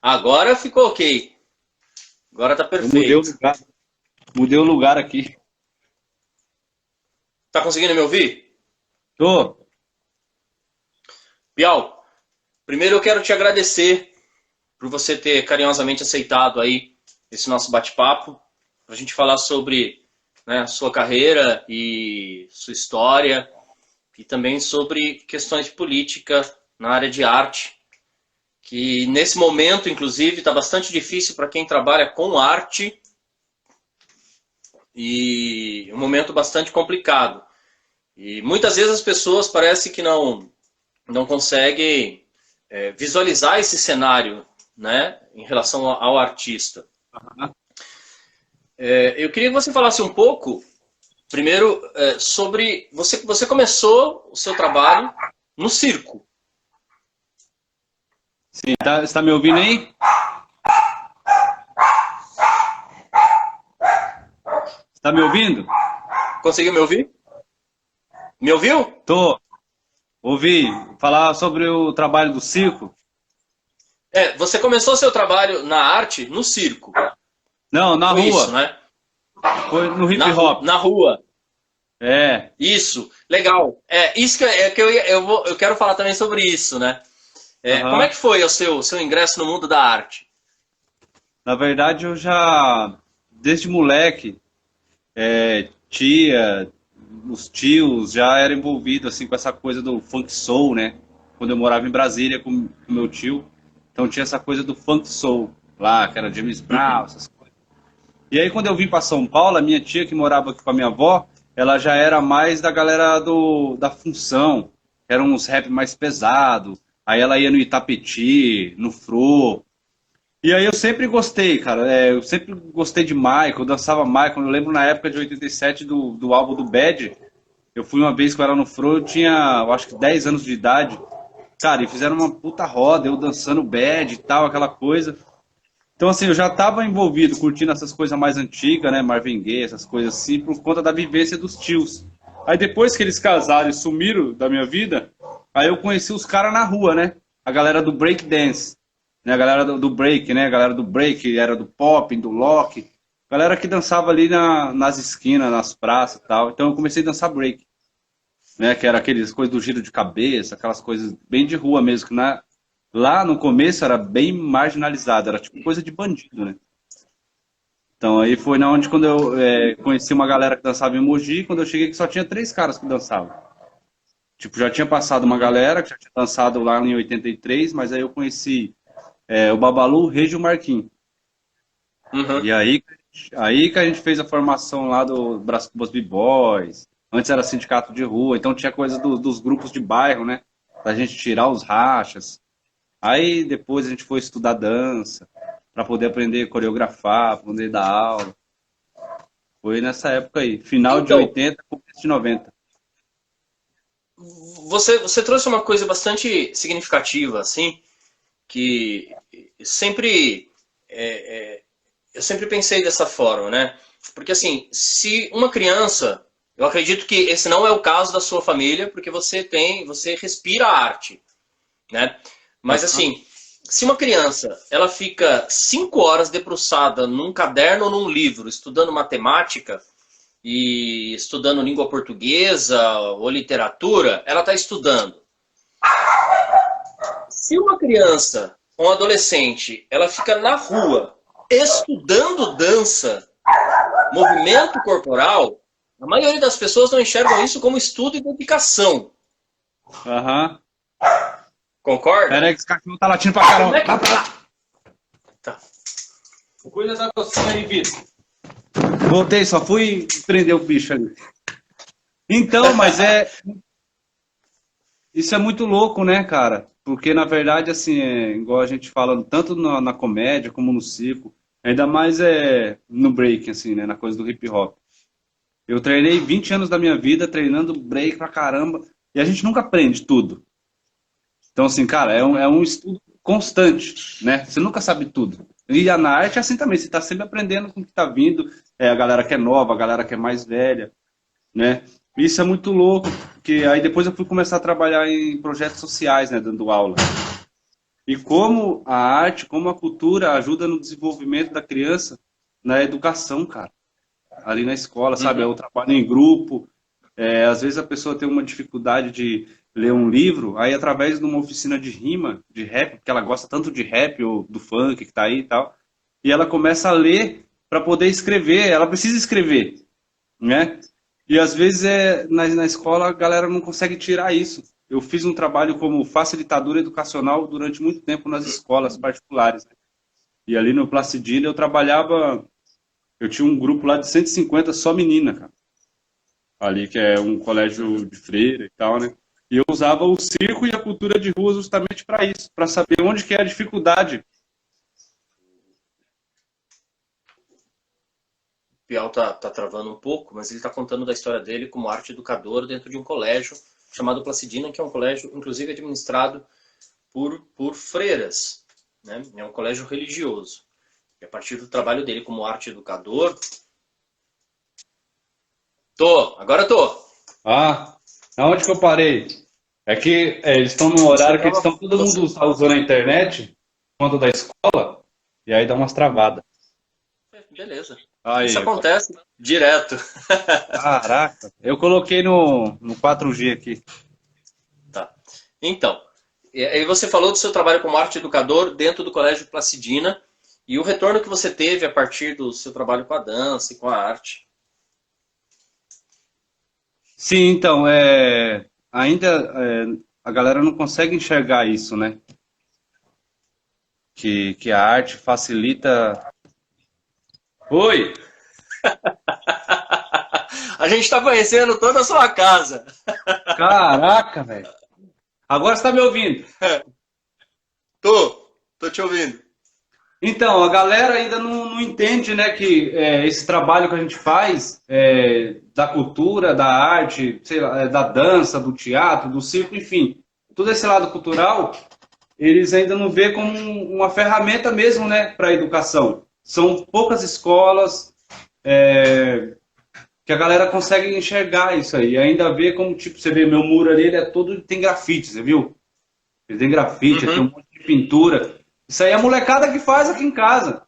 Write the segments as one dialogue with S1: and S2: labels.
S1: Agora ficou ok. Agora tá
S2: Eu mudei o
S1: perfeito.
S2: lugar. Mudei o lugar aqui.
S1: Tá conseguindo me ouvir?
S2: Tô.
S1: Bial, primeiro eu quero te agradecer por você ter carinhosamente aceitado aí esse nosso bate-papo, para a gente falar sobre, né, sua carreira e sua história, e também sobre questões de política na área de arte, que nesse momento, inclusive, está bastante difícil para quem trabalha com arte e um momento bastante complicado. E muitas vezes as pessoas parece que não conseguem visualizar esse cenário, né, em relação ao artista. Eu queria que você falasse um pouco, primeiro, sobre... Você começou o seu trabalho no circo.
S2: Sim, tá, você tá me ouvindo aí? Você tá me ouvindo?
S1: Conseguiu me ouvir? Me ouviu?
S2: Tô. Ouvi falar sobre o trabalho do circo.
S1: Você começou seu trabalho na arte no circo.
S2: Não, na
S1: Foi isso,
S2: rua.
S1: né?
S2: Foi no hip hop.
S1: Na rua.
S2: É.
S1: Isso, legal. Isso que eu quero falar também sobre isso, né? Como é
S2: Aham.
S1: que foi o seu ingresso no mundo da arte?
S2: Na verdade, eu já, desde moleque, tia, os tios já eram envolvidos assim com essa coisa do funk soul, né? Quando eu morava em Brasília com meu tio, então tinha essa coisa do funk soul lá, que era James Brown, essas coisas. E aí quando eu vim para São Paulo, a minha tia que morava aqui com a minha avó, ela já era mais da galera da Função, eram uns rap mais pesado. Aí ela ia no Itapetí, no Fro. E aí eu sempre gostei, cara. Eu sempre gostei de Michael, eu dançava Michael. Eu lembro na época de 87 do álbum do Bad. Eu fui uma vez com ela no Fro, eu tinha, eu acho que 10 anos de idade. Cara, e fizeram uma puta roda, eu dançando Bad e tal, aquela coisa. Então, assim, eu já estava envolvido, curtindo essas coisas mais antigas, né? Marvin Gaye, essas coisas assim, por conta da vivência dos tios. Aí depois que eles casaram e sumiram da minha vida, aí eu conheci os caras na rua, né? A galera do break dance, né? A galera do break, né? A galera do break, era do pop, do lock. Galera que dançava ali nas esquinas, nas praças e tal. Então eu comecei a dançar break, né? Que era aqueles coisas do giro de cabeça, aquelas coisas bem de rua mesmo, que lá no começo era bem marginalizado, era tipo coisa de bandido, né? Então aí foi na onde quando eu conheci uma galera que dançava em Mogi, quando eu cheguei que só tinha 3 caras que dançavam. Tipo, já tinha passado uma galera que já tinha dançado lá em 83, mas aí eu conheci o Babalu, o Rei e o Marquinhos.
S1: Uhum.
S2: E aí que a gente fez a formação lá do Brás Cubas B-Boys. Antes era sindicato de rua, então tinha coisa dos grupos de bairro, né? Da gente tirar os rachas. Aí depois a gente foi estudar dança, para poder aprender a coreografar, poder dar aula. Foi nessa época aí, final de
S1: Então,
S2: 80, começo de 90.
S1: você trouxe uma coisa bastante significativa, assim, que sempre eu sempre pensei dessa forma, né? Porque assim, se uma criança, eu acredito que esse não é o caso da sua família, porque você respira a arte, né? Mas
S2: Aham.
S1: assim, se uma criança ela fica 5 horas debruçada num caderno ou num livro estudando matemática e estudando língua portuguesa ou literatura, ela está estudando. Se uma criança ou um adolescente ela fica na rua estudando dança, movimento corporal, a maioria das pessoas não enxergam isso como estudo e dedicação.
S2: Aham. Pera
S1: Concorda?
S2: aí que esse cachorro tá latindo pra
S1: Como
S2: caramba.
S1: é que.
S2: Vai pra lá.
S1: Tá.
S2: Cuida da docinha aí, Vitor. Voltei, só fui prender o bicho ali. Então, mas isso é muito louco, né, cara? Porque, na verdade, assim, igual a gente fala, tanto na comédia como no circo, ainda mais no break, assim, né, na coisa do hip hop. Eu treinei 20 anos da minha vida treinando break pra caramba, e a gente nunca aprende tudo. Então, assim, cara, é um estudo constante, né? Você nunca sabe tudo. E na arte é assim também, você tá sempre aprendendo com o que tá vindo, a galera que é nova, a galera que é mais velha, né? Isso é muito louco, porque aí depois eu fui começar a trabalhar em projetos sociais, né, dando aula. E como a arte, como a cultura ajuda no desenvolvimento da criança, na educação, cara. Ali na escola, sabe? É o trabalho em grupo. Às vezes a pessoa tem uma dificuldade de ler um livro, aí através de uma oficina de rima, de rap, porque ela gosta tanto de rap ou do funk que tá aí e tal, e ela começa a ler para poder escrever, ela precisa escrever, né? E às vezes na escola a galera não consegue tirar isso. Eu fiz um trabalho como facilitador educacional durante muito tempo nas escolas particulares, né? E ali no Placidina eu tinha um grupo lá de 150 só menina, cara. Ali que é um colégio de freira e tal, né? E eu usava o circo e a cultura de rua justamente para isso, para saber onde que é a dificuldade.
S1: O Piau tá travando um pouco, mas ele está contando da história dele como arte educador dentro de um colégio chamado Placidina, que é um colégio, inclusive, administrado por freiras, né? É um colégio religioso. E a partir do trabalho dele como arte educador... Agora tô.
S2: Ah, aonde que eu parei? É que eles estão num horário que eles estão todo mundo usando a internet, quando da escola, e aí dá umas travadas.
S1: Beleza.
S2: Aí,
S1: isso acontece direto.
S2: Caraca, eu coloquei no 4G aqui.
S1: Tá. Então, aí você falou do seu trabalho como arte educador dentro do Colégio Placidina e o retorno que você teve a partir do seu trabalho com a dança e com a arte.
S2: Sim, então, ainda a galera não consegue enxergar isso, né? Que a arte facilita. Oi!
S1: A gente está conhecendo toda a sua casa.
S2: Caraca, velho! Agora você está me ouvindo?
S1: Tô te ouvindo.
S2: Então, a galera ainda não entende, né, que esse trabalho que a gente faz, da cultura, da arte, sei lá, da dança, do teatro, do circo, enfim, todo esse lado cultural, eles ainda não vê como uma ferramenta mesmo, né, para a educação. São poucas escolas que a galera consegue enxergar isso aí, ainda vê como, tipo, você vê meu muro ali, ele é todo, tem grafite, você viu? Ele tem grafite, tem um monte de pintura. Isso aí é a molecada que faz aqui em casa.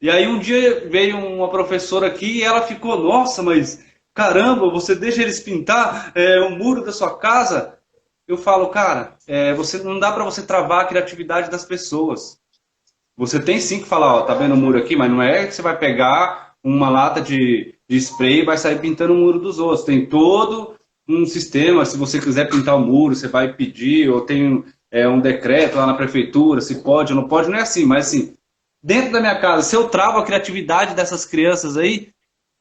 S2: E aí um dia veio uma professora aqui e ela ficou, nossa, mas caramba, você deixa eles pintar o muro da sua casa? Eu falo, cara, não dá para você travar a criatividade das pessoas. Você tem sim que falar, ó, tá vendo o muro aqui, mas não é que você vai pegar uma lata de spray e vai sair pintando o muro dos outros. Tem todo um sistema, se você quiser pintar o muro, você vai pedir, ou tem um decreto lá na prefeitura, se pode ou não pode, não é assim, mas assim, dentro da minha casa, se eu travo a criatividade dessas crianças aí,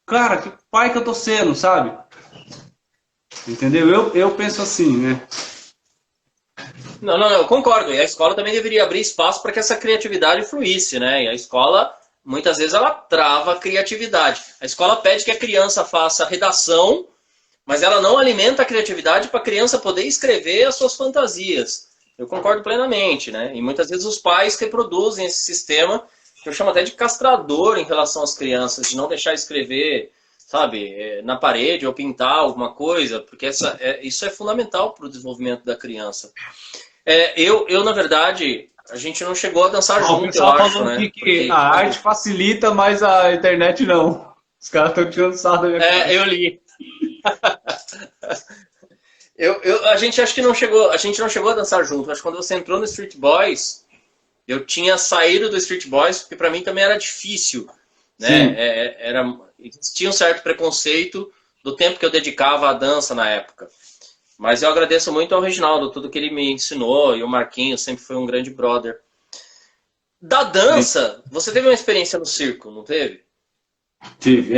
S2: cara, que pai que eu tô sendo, sabe? Entendeu? Eu penso assim, né?
S1: Não, eu concordo. E a escola também deveria abrir espaço para que essa criatividade fluísse, né? E a escola, muitas vezes, ela trava a criatividade. A escola pede que a criança faça redação, mas ela não alimenta a criatividade para a criança poder escrever as suas fantasias. Eu concordo plenamente, né? E muitas vezes os pais reproduzem esse sistema, que eu chamo até de castrador em relação às crianças, de não deixar escrever, sabe, na parede ou pintar alguma coisa, porque isso é fundamental para o desenvolvimento da criança. Na verdade, a gente não chegou a dançar junto, eu acho, né?
S2: Que a arte facilita, mas a internet não. Os caras estão tirando sarro da minha cara.
S1: Eu li. A gente acho que a gente não chegou a dançar junto. Acho que quando você entrou no Street Boys, eu tinha saído do Street Boys, porque para mim também era difícil, né? Existia um certo preconceito do tempo que eu dedicava à dança na época. Mas eu agradeço muito ao Reginaldo, tudo que ele me ensinou, e o Marquinhos sempre foi um grande brother. Da dança, você teve uma experiência no circo, não teve?
S2: Tive.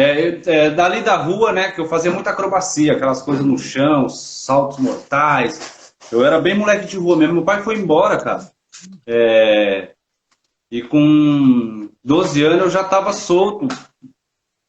S2: Dali da rua, né, que eu fazia muita acrobacia, aquelas coisas no chão, saltos mortais. Eu era bem moleque de rua mesmo. Meu pai foi embora, cara. E com 12 anos eu já estava solto.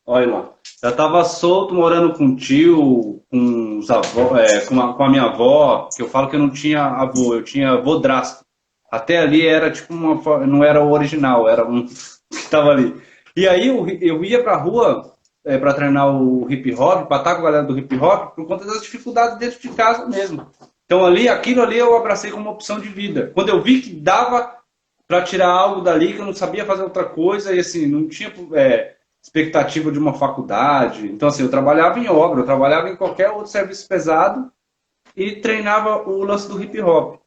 S2: Olha lá. Já estava solto, morando com um tio, com os avós, com a minha avó, que eu falo que eu não tinha avô, eu tinha vodrasto. Até ali era tipo não era o original, era um que estava ali. E aí eu ia pra rua para treinar o hip hop, para estar com a galera do hip hop, por conta das dificuldades dentro de casa mesmo. Então aquilo ali eu abracei como opção de vida. Quando eu vi que dava para tirar algo dali, que eu não sabia fazer outra coisa, e assim, não tinha expectativa de uma faculdade. Então assim, eu trabalhava em obra, eu trabalhava em qualquer outro serviço pesado e treinava o lance do hip hop.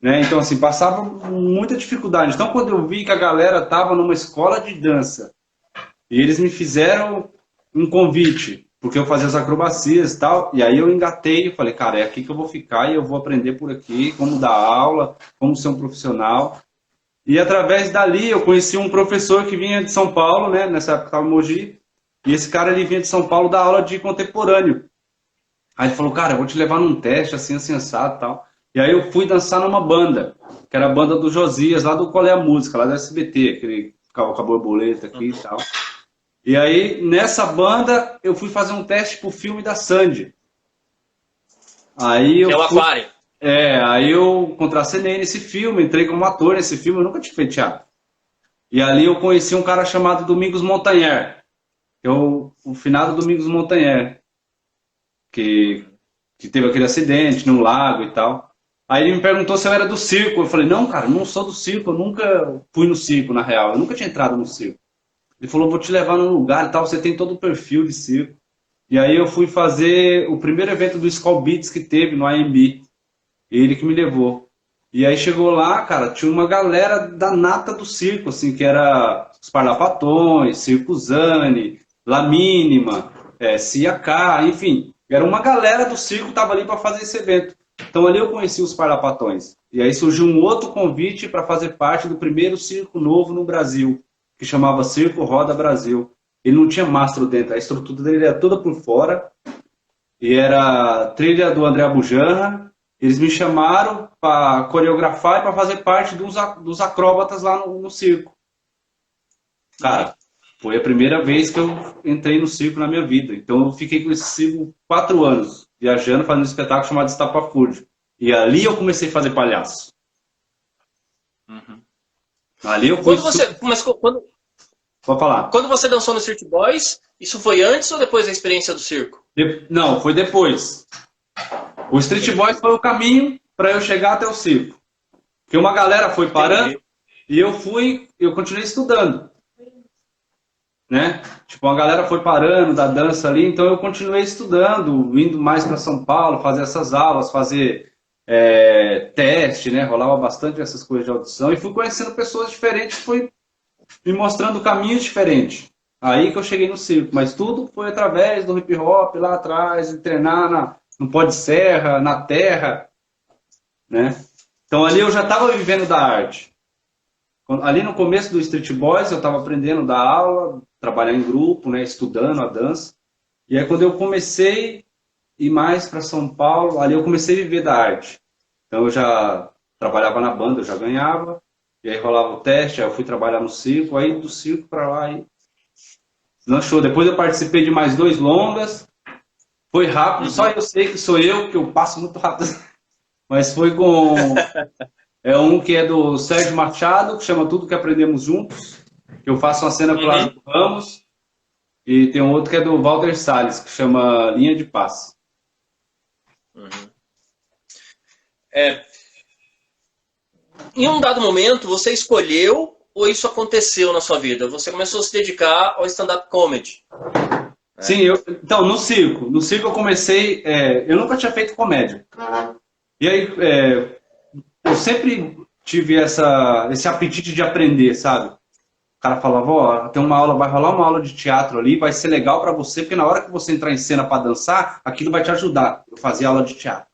S2: Né? Então assim, passava muita dificuldade. Então quando eu vi que a galera estava numa escola de dança, e eles me fizeram um convite, porque eu fazia as acrobacias e tal, e aí eu engatei e falei, cara, é aqui que eu vou ficar e eu vou aprender por aqui, como dar aula, como ser um profissional. E através dali eu conheci um professor que vinha de São Paulo, né, nessa época estava em Mogi, e esse cara ele vinha de São Paulo dar aula de contemporâneo. Aí ele falou, cara, eu vou te levar num teste assim, assim, assado e tal. E aí eu fui dançar numa banda, que era a banda do Josias, lá do Qual é a Música, lá do SBT, aquele com a borboleta aqui e tal. E aí, nessa banda, eu fui fazer um teste pro filme da Sandy. Aí eu
S1: é o Aquário.
S2: Aí eu contracenei nesse filme, entrei como ator nesse filme, eu nunca tinha feito teatro. E ali eu conheci um cara chamado Domingos Montanher, que é o finado Domingos Montanher, que teve aquele acidente no lago e tal. Aí ele me perguntou se eu era do circo. Eu falei, não, cara, não sou do circo, eu nunca fui no circo, na real, eu nunca tinha entrado no circo. Ele falou, vou te levar num lugar e tal, você tem todo o perfil de circo. E aí eu fui fazer o primeiro evento do Skull Beats que teve no AMB. Ele que me levou. E aí chegou lá, cara, tinha uma galera da nata do circo, assim, que era os Parlapatões, Circo Zani, La Mínima, Cia K, enfim. Era uma galera do circo que estava ali para fazer esse evento. Então ali eu conheci os Parlapatões. E aí surgiu um outro convite para fazer parte do primeiro circo novo no Brasil, que chamava Circo Roda Brasil. Ele não tinha mastro dentro, a estrutura dele era toda por fora. E era trilha do André Bujanra. Eles me chamaram para coreografar e para fazer parte dos acróbatas lá no circo. Cara, foi a primeira vez que eu entrei no circo na minha vida. Então eu fiquei com esse circo 4 anos, viajando, fazendo um espetáculo chamado Estapafúrdio. E ali eu comecei a fazer palhaço.
S1: Uhum.
S2: Ali eu fui...
S1: Pode falar. Quando você dançou no Street Boys, isso foi antes ou depois da experiência do circo?
S2: Não, foi depois. O Street Boys foi o caminho para eu chegar até o circo. Porque uma galera foi parando e eu continuei estudando. Né? Tipo, uma galera foi parando da dança ali, então eu continuei estudando, indo mais para São Paulo, fazer essas aulas, fazer teste, né? Rolava bastante essas coisas de audição e fui conhecendo pessoas diferentes, fui me mostrando caminhos diferentes. Aí que eu cheguei no circo, mas tudo foi através do hip hop lá atrás, de treinar no pó de serra, na terra, né? Então ali eu já estava vivendo da arte. Ali no começo do Street Boys eu estava aprendendo a dar aula, trabalhar em grupo, né, estudando a dança. E aí quando eu comecei a ir mais para São Paulo, ali eu comecei a viver da arte. Então eu já trabalhava na banda, eu já ganhava, e aí rolava o teste, aí eu fui trabalhar no circo, aí do circo para lá e lanchou. Depois eu participei de mais 2 longas, foi rápido, só eu sei que sou eu, que eu passo muito rápido. Mas foi com um que é do Sérgio Machado, que chama Tudo Que Aprendemos Juntos, que eu faço uma cena com o Lázaro Ramos, e tem um outro que é do Walter Salles, que chama Linha de Paz.
S1: Em um dado momento, você escolheu ou isso aconteceu na sua vida? Você começou a se dedicar ao stand-up comedy?
S2: Sim, então, no circo eu comecei, eu nunca tinha feito comédia. E aí, eu sempre tive esse apetite de aprender, sabe? O cara falava, ó, tem uma aula, vai rolar uma aula de teatro ali, vai ser legal pra você, porque na hora que você entrar em cena pra dançar, aquilo vai te ajudar. Eu fazia aula de teatro.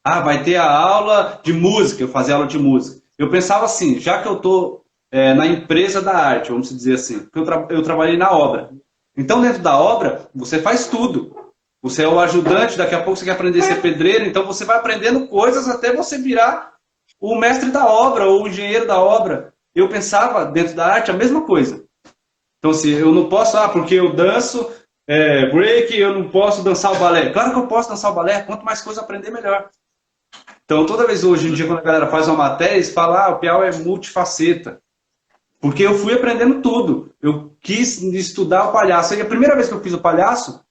S2: Ah, vai ter a aula de música, eu fazia aula de música. Eu pensava assim, já que eu tô na empresa da arte, vamos dizer assim, porque eu trabalhei na obra. Então, dentro da obra, você faz tudo. Você é o ajudante, daqui a pouco você quer aprender a ser pedreiro, então você vai aprendendo coisas até você virar o mestre da obra ou o engenheiro da obra. Eu pensava, dentro da arte, a mesma coisa. Então, assim, eu não posso, porque eu danço break, eu não posso dançar o balé. Claro que eu posso dançar o balé, quanto mais coisa aprender, melhor. Então, toda vez hoje em dia, quando a galera faz uma matéria, eles falam, o Piau é multifaceta. Porque eu fui aprendendo tudo. Eu quis estudar o palhaço. E a primeira vez que eu fiz o palhaço,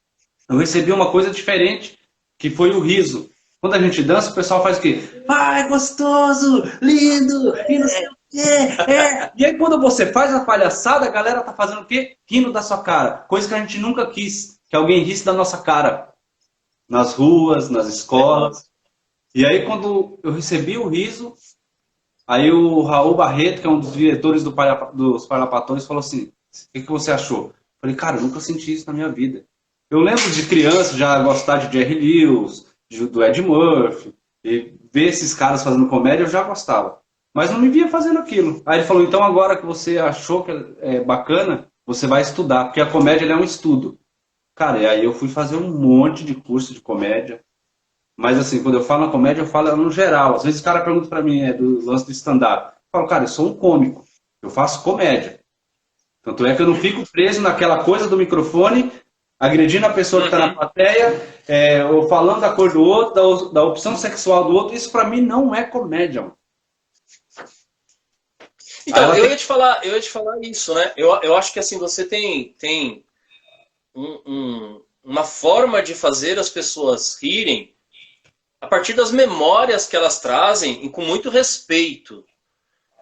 S2: eu recebi uma coisa diferente, que foi o riso. Quando a gente dança, o pessoal faz o quê? Ah, é gostoso, lindo, e não sei o quê. E aí quando você faz a palhaçada, a galera tá fazendo o quê? Rindo da sua cara. Coisa que a gente nunca quis, que alguém risse da nossa cara. Nas ruas, nas escolas. E aí quando eu recebi o riso, aí o Raul Barreto, que é um dos diretores dos Parlapatões, falou assim, o que você achou? Eu falei, cara, eu nunca senti isso na minha vida. Eu lembro de criança já gostar de Jerry Lewis, do Ed Murphy, e ver esses caras fazendo comédia, eu já gostava. Mas não me via fazendo aquilo. Aí ele falou, então agora que você achou que é bacana, você vai estudar, porque a comédia ela é um estudo. Cara, e aí eu fui fazer um monte de curso de comédia. Mas assim, quando eu falo na comédia, eu falo no geral. Às vezes o cara pergunta pra mim, do lance do stand-up. Eu falo, cara, eu sou um cômico. Eu faço comédia. Tanto é que eu não fico preso naquela coisa do microfone, agredindo a pessoa que está na plateia, ou falando da cor do outro, da opção sexual do outro. Isso para mim não é comédia. Mano.
S1: Então, eu ia te falar isso, né? Eu acho que assim, você tem uma forma de fazer as pessoas rirem a partir das memórias que elas trazem e com muito respeito.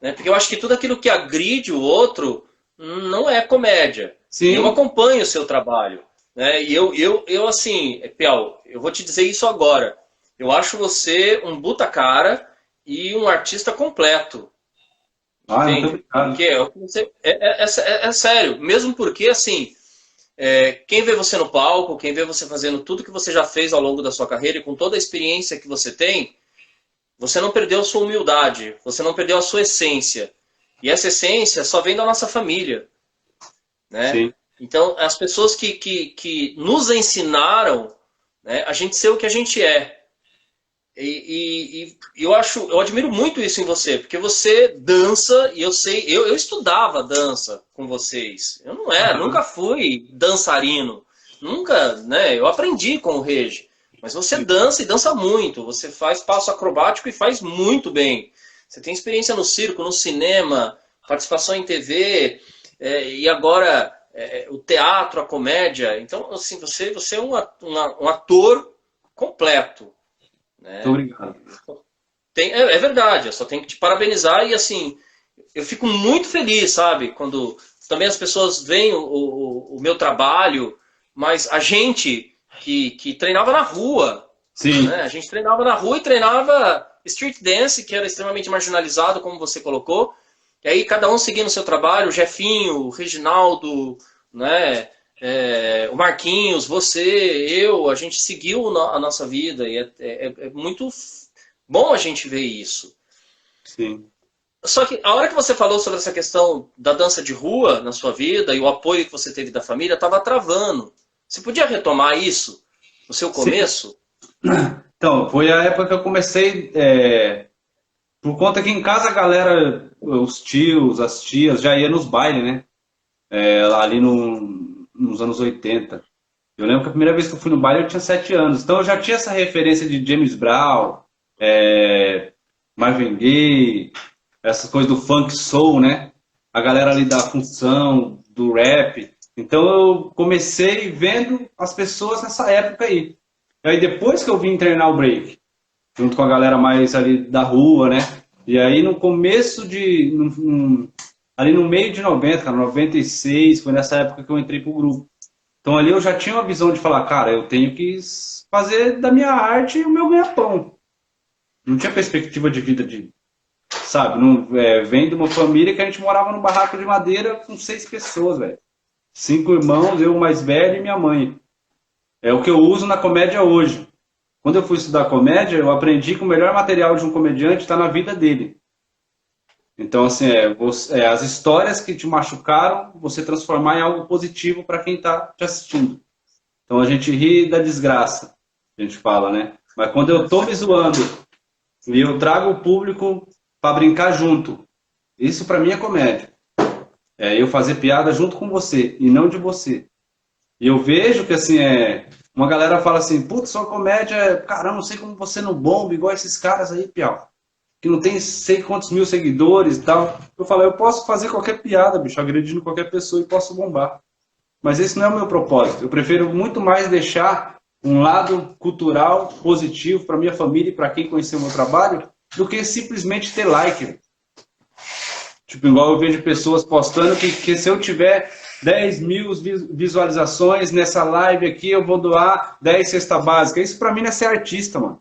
S1: Né? Porque eu acho que tudo aquilo que agride o outro não é comédia.
S2: Sim.
S1: Eu acompanho o seu trabalho. Né? E eu assim, Piau, eu vou te dizer isso agora. Eu acho você um puta cara e um artista completo. Entende? Porque é sério. Mesmo porque, assim, quem vê você no palco, quem vê você fazendo tudo que você já fez ao longo da sua carreira e com toda a experiência que você tem, você não perdeu a sua humildade, você não perdeu a sua essência. E essa essência só vem da nossa família. Né?
S2: Sim.
S1: Então, as pessoas que nos ensinaram, né, a gente ser o que a gente é. E eu admiro muito isso em você, porque você dança, e eu estudava dança com vocês. Eu nunca fui dançarino. Nunca, né? Eu aprendi com o Regi. Mas você dança e dança muito. Você faz passo acrobático e faz muito bem. Você tem experiência no circo, no cinema, participação em TV, e agora o teatro, a comédia. Então, assim, você é um ator completo. Né?
S2: Muito obrigado.
S1: É verdade, eu só tenho que te parabenizar e assim, eu fico muito feliz, sabe? Quando também as pessoas veem o meu trabalho, mas a gente que treinava na rua,
S2: Sim.
S1: Né? A gente treinava na rua e treinava street dance, que era extremamente marginalizado, como você colocou, e aí cada um seguindo o seu trabalho, o Jefinho, o Reginaldo, né? O Marquinhos, você, a gente seguiu a nossa vida e é muito bom a gente ver isso.
S2: Sim.
S1: Só que a hora que você falou sobre essa questão da dança de rua na sua vida e o apoio que você teve da família, estava travando. Você podia retomar isso no seu começo?
S2: Então, foi a época que eu comecei, por conta que em casa a galera, os tios, as tias, já ia nos bailes, né? Ali nos anos 80. Eu lembro que a primeira vez que eu fui no baile eu tinha 7 anos. Então eu já tinha essa referência de James Brown, Marvin Gaye, essas coisas do funk soul, né? A galera ali da função, do rap. Então eu comecei vendo as pessoas nessa época aí. E aí depois que eu vim treinar o break, junto com a galera mais ali da rua, né? E aí no começo ali no meio de 90, cara, 96, foi nessa época que eu entrei pro grupo. Então ali eu já tinha uma visão de falar, cara, eu tenho que fazer da minha arte o meu ganha-pão. Não tinha perspectiva de vida sabe? Vem de uma família que a gente morava num barraco de madeira com 6 pessoas, velho. 5 irmãos, eu o mais velho e minha mãe. É o que eu uso na comédia hoje. Quando eu fui estudar comédia, eu aprendi que o melhor material de um comediante está na vida dele. Então, assim, as histórias que te machucaram, você transformar em algo positivo para quem está te assistindo. Então, a gente ri da desgraça, a gente fala, né? Mas quando eu estou me zoando e eu trago o público para brincar junto, isso para mim é comédia. É eu fazer piada junto com você e não de você. E eu vejo que, assim, uma galera fala assim, putz, sua comédia, caramba, não sei como você não bomba, igual esses caras aí, Piau, que não tem sei quantos mil seguidores e tal. Eu falo, eu posso fazer qualquer piada, bicho, agredindo qualquer pessoa e posso bombar. Mas esse não é o meu propósito. Eu prefiro muito mais deixar um lado cultural positivo para minha família e para quem conheceu o meu trabalho, do que simplesmente ter like. Tipo, igual eu vejo pessoas postando que se eu tiver 10 mil visualizações nessa live aqui, eu vou doar 10 cesta básica. Isso para mim não é ser artista, mano.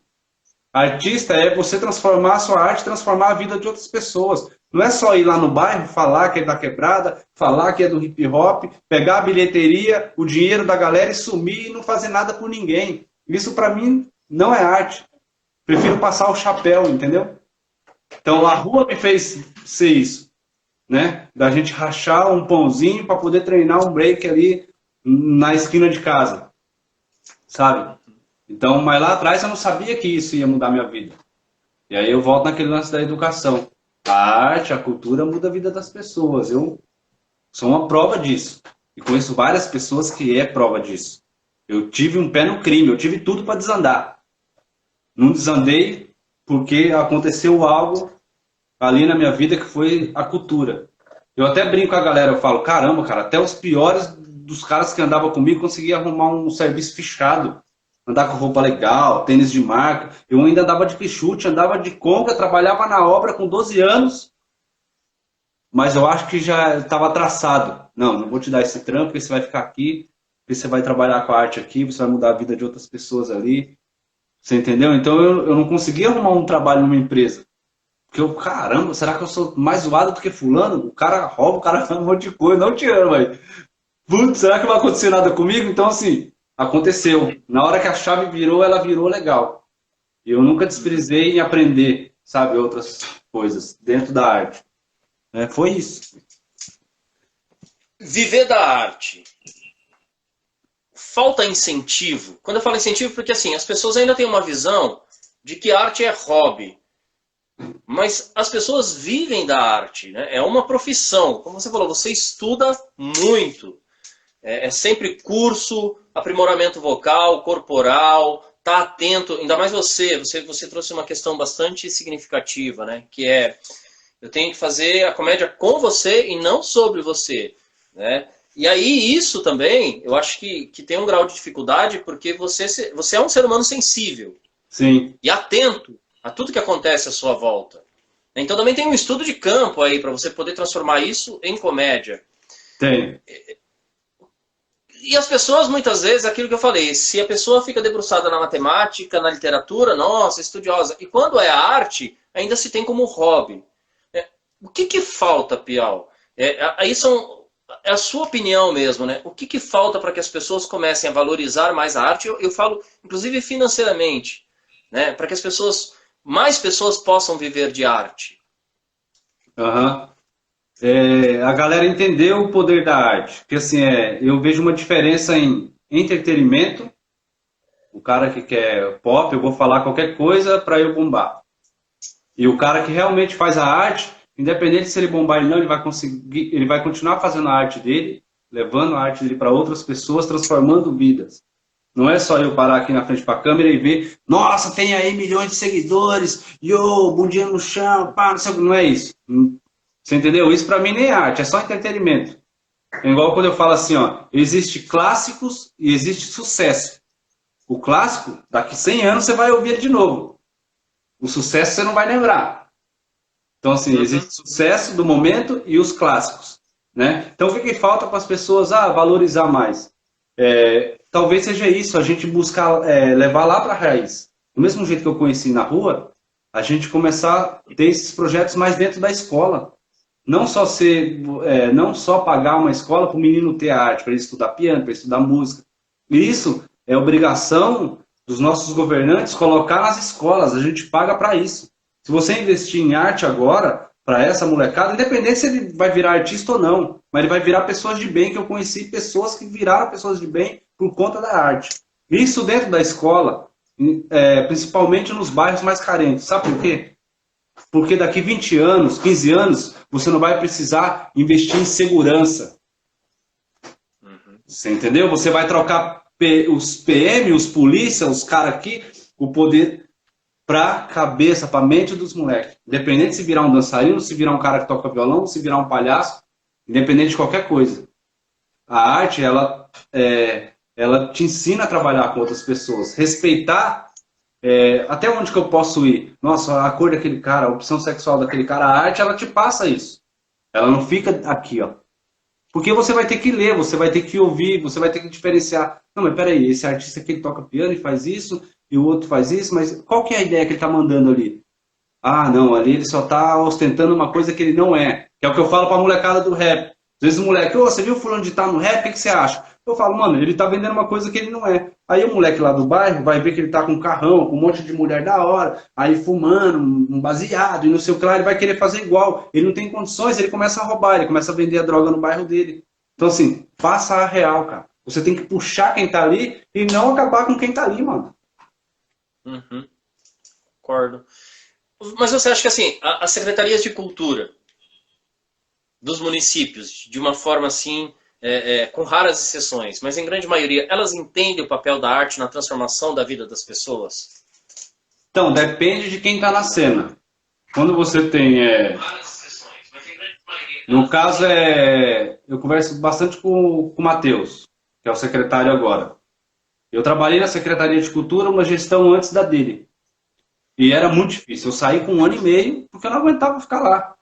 S2: Artista é você transformar a sua arte, transformar a vida de outras pessoas. Não é só ir lá no bairro, falar que é da quebrada, falar que é do hip hop, pegar a bilheteria, o dinheiro da galera e sumir e não fazer nada por ninguém. Isso para mim não é arte. Prefiro passar o chapéu, entendeu? Então a rua me fez ser isso, né? Da gente rachar um pãozinho para poder treinar um break ali na esquina de casa, sabe? Então, mas lá atrás eu não sabia que isso ia mudar minha vida. E aí eu volto naquele lance da educação. A arte, a cultura muda a vida das pessoas. Eu sou uma prova disso. E conheço várias pessoas que é prova disso. Eu tive um pé no crime, eu tive tudo para desandar. Não desandei porque aconteceu algo ali na minha vida que foi a cultura. Eu até brinco com a galera, eu falo, caramba, cara, até os piores dos caras que andavam comigo conseguiam arrumar um serviço fichado. Andar com roupa legal, tênis de marca. Eu ainda andava de pichute, andava de conga, trabalhava na obra com 12 anos. Mas eu acho que já estava traçado. Não vou te dar esse trampo, porque você vai ficar aqui, porque você vai trabalhar com a arte aqui, você vai mudar a vida de outras pessoas ali. Você entendeu? Então eu não conseguia arrumar um trabalho numa empresa. Porque eu, caramba, será que eu sou mais zoado do que fulano? O cara rouba, o cara faz um monte de coisa. Não te amo, mas... Putz, será que não vai acontecer nada comigo? Então, assim... Aconteceu. Na hora que a chave virou, ela virou legal. Eu nunca desprezei em aprender, sabe, outras coisas dentro da arte. Foi isso.
S1: Viver da arte. Falta incentivo. Quando eu falo incentivo, porque assim, as pessoas ainda têm uma visão de que arte é hobby. Mas as pessoas vivem da arte, né? É uma profissão. Como você falou, você estuda muito. É sempre curso, aprimoramento vocal, corporal, tá atento, ainda mais você trouxe uma questão bastante significativa, né? Que é, eu tenho que fazer a comédia com você e não sobre você, né? E aí isso também, eu acho que tem um grau de dificuldade porque você é um ser humano sensível.
S2: Sim.
S1: E atento a tudo que acontece à sua volta. Então também tem um estudo de campo aí para você poder transformar isso em comédia.
S2: Tem.
S1: E as pessoas, muitas vezes, aquilo que eu falei, se a pessoa fica debruçada na matemática, na literatura, nossa, estudiosa. E quando é a arte, ainda se tem como hobby. O que falta, Piau? Aí é a sua opinião mesmo, né? O que falta para que as pessoas comecem a valorizar mais a arte? Eu falo, inclusive, financeiramente, né? Para que mais pessoas possam viver de arte.
S2: Aham. A galera entendeu o poder da arte. Porque assim, eu vejo uma diferença em entretenimento. O cara que quer pop, eu vou falar qualquer coisa para eu bombar. E o cara que realmente faz a arte, independente se ele bombar ou não, ele vai continuar fazendo a arte dele, levando a arte dele para outras pessoas, transformando vidas. Não é só eu parar aqui na frente para a câmera e ver, nossa, tem aí milhões de seguidores, bundinha no chão, pá, não sei o que, não é isso. Você entendeu? Isso para mim nem é arte, é só entretenimento. É igual quando eu falo assim, ó, existe clássicos e existe sucesso. O clássico, daqui 100 anos você vai ouvir ele de novo. O sucesso você não vai lembrar. Então assim, existe sucesso do momento e os clássicos, né? Então o que falta para as pessoas valorizar mais? Talvez seja isso, a gente buscar levar lá para a raiz. Do mesmo jeito que eu conheci na rua, a gente começar a ter esses projetos mais dentro da escola. Não só pagar uma escola para o menino ter arte, para ele estudar piano, para ele estudar música. Isso é obrigação dos nossos governantes colocar nas escolas. A gente paga para isso. Se você investir em arte agora, para essa molecada, independente se ele vai virar artista ou não, mas ele vai virar pessoas de bem, que eu conheci pessoas que viraram pessoas de bem por conta da arte. Isso dentro da escola, principalmente nos bairros mais carentes. Sabe por quê? Porque daqui 20 anos, 15 anos, você não vai precisar investir em segurança. Você entendeu? Você vai trocar os PM, os polícia, os caras aqui, o poder para a cabeça, para a mente dos moleques. Independente se virar um dançarino, se virar um cara que toca violão, se virar um palhaço, independente de qualquer coisa. A arte, ela ela te ensina a trabalhar com outras pessoas, respeitar até onde que eu posso ir. Nossa, a cor daquele cara, a opção sexual daquele cara, a arte, ela te passa isso. Ela não fica aqui, ó. Porque você vai ter que ler, você vai ter que ouvir, você vai ter que diferenciar. Não, mas peraí, esse artista aqui ele toca piano e faz isso, e o outro faz isso, mas qual que é a ideia que ele está mandando ali? Ah, não, ali ele só está ostentando uma coisa que ele não é. Que é o que eu falo para a molecada do rap. Às vezes o moleque, ô, você viu o fulano de tal no rap, o que você acha? Eu falo, mano, ele tá vendendo uma coisa que ele não é. Aí o moleque lá do bairro vai ver que ele tá com um carrão, com um monte de mulher da hora, aí fumando, um baseado, e não sei o que lá, ele vai querer fazer igual. Ele não tem condições, ele começa a roubar, ele começa a vender a droga no bairro dele. Então assim, faça a real, cara. Você tem que puxar quem tá ali e não acabar com quem tá ali, mano.
S1: Uhum. Concordo. Mas você acha que assim, as secretarias de cultura dos municípios, de uma forma assim, com raras exceções, mas em grande maioria, elas entendem o papel da arte na transformação da vida das pessoas?
S2: Então, depende de quem tá na cena. Quando você tem... No caso, eu converso bastante com o Matheus, que é o secretário agora. Eu trabalhei na Secretaria de Cultura, uma gestão antes da dele. E era muito difícil. Eu saí com 1 ano e meio porque eu não aguentava ficar lá.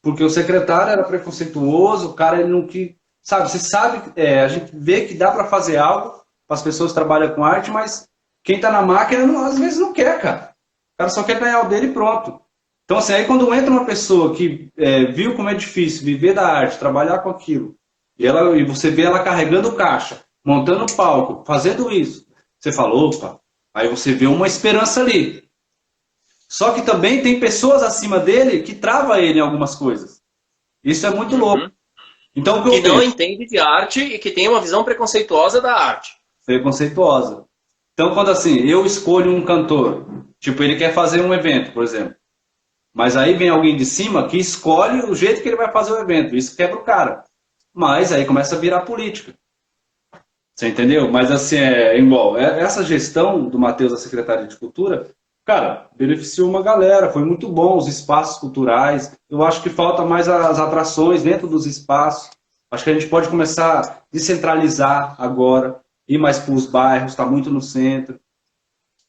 S2: Porque o secretário era preconceituoso, o cara ele não que sabe, você sabe, a gente vê que dá para fazer algo para as pessoas que trabalham com arte, mas quem está na máquina às vezes não quer, cara. O cara só quer ganhar o dele e pronto. Então assim, aí quando entra uma pessoa que viu como é difícil viver da arte, trabalhar com aquilo, e você vê ela carregando caixa, montando palco, fazendo isso, você fala, opa, aí você vê uma esperança ali. Só que também tem pessoas acima dele que travam ele em algumas coisas. Isso é muito louco. Então, o que eu
S1: não entende de arte e que tem uma visão preconceituosa da arte.
S2: Preconceituosa. Então, quando assim, eu escolho um cantor, tipo, ele quer fazer um evento, por exemplo. Mas aí vem alguém de cima que escolhe o jeito que ele vai fazer o evento. Isso quebra o cara. Mas aí começa a virar política. Você entendeu? Mas assim, igual. Essa gestão do Matheus da Secretaria de Cultura, cara, beneficiou uma galera, foi muito bom os espaços culturais. Eu acho que falta mais as atrações dentro dos espaços. Acho que a gente pode começar a descentralizar agora, ir mais para os bairros, está muito no centro.